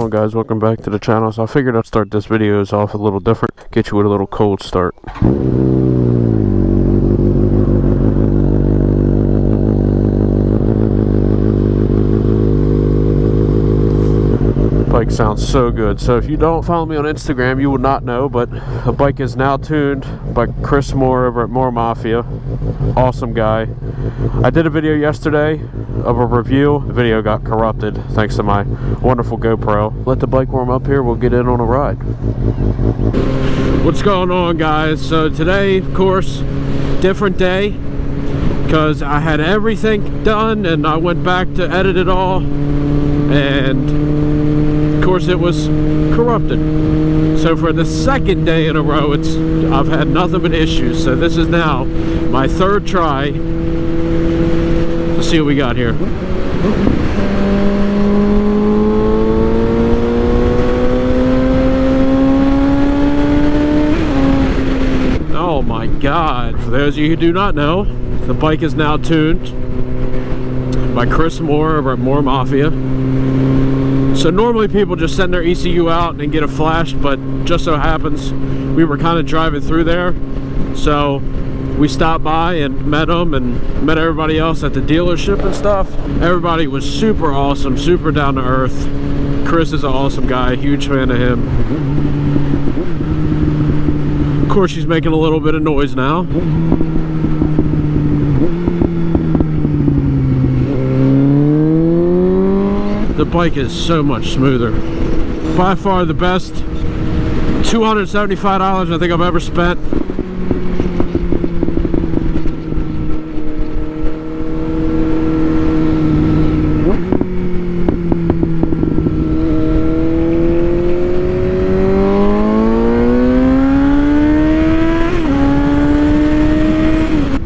on, guys? Welcome back to the channel. So I figured I'd start this video off a little different, get you with a little cold start. Bike sounds so good. So if you don't follow me on Instagram, you would not know, but the bike is now tuned by Chris Moore over at More Mafia. Awesome guy. I did a video yesterday of a review. The video got corrupted thanks to my wonderful GoPro. Let the bike warm up here, we'll get in on a ride. What's going on, guys? So today, of course, different day, because I had everything done and I went back to edit it all, and of course it was corrupted. So for the second day in a row, I've had nothing but issues. So this is now my third try. Let's see what we got here. Oh my God. For those of you who do not know, the bike is now tuned by Chris Moore over at More Mafia. So normally people just send their ECU out and get it flashed, but just so happens we were kind of driving through there, so we stopped by and met them and met everybody else at the dealership and stuff. Everybody was super awesome, super down to earth. Chris is an awesome guy, huge fan of him. Of course, she's making a little bit of noise now. The bike is so much smoother. By far the best $275 I think I've ever spent.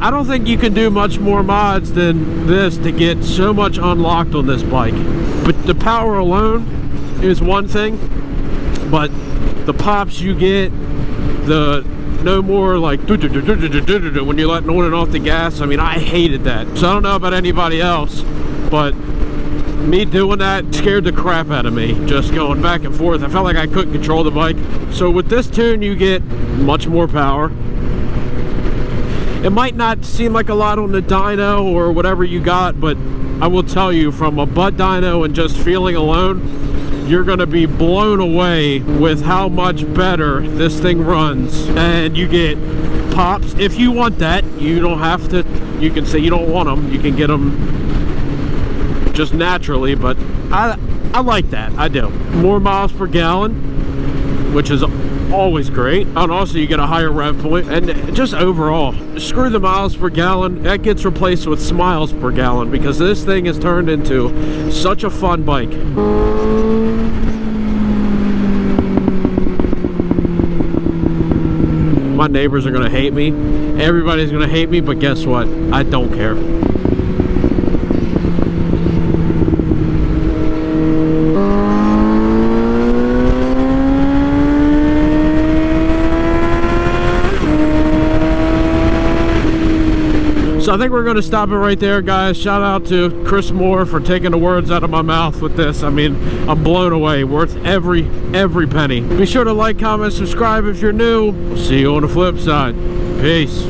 I don't think you can do much more mods than this to get so much unlocked on this bike. But the power alone is one thing, but the pops you get, the no more like when you're letting on and off the gas. I mean, I hated that. So I don't know about anybody else, but me doing that scared the crap out of me, just going back and forth. I felt like I couldn't control the bike. So with this tune, you get much more power. It might not seem like a lot on the dyno or whatever you got, but I will tell you, from a butt dyno and just feeling alone, you're going to be blown away with how much better this thing runs. And you get pops. If you want that, you don't have to, you can say you don't want them, you can get them just naturally, but I like that, I do. More miles per gallon, which is always great, and also you get a higher rev point, and just overall, screw the miles per gallon, that gets replaced with smiles per gallon, because this thing has turned into such a fun bike. My neighbors are gonna hate me, everybody's gonna hate me, but guess what, I don't care. So I think we're going to stop it right there, guys. Shout out to Chris Moore for taking the words out of my mouth with this. I mean, I'm blown away. Worth every penny. Be sure to like, comment, subscribe if you're new. We'll see you on the flip side. Peace.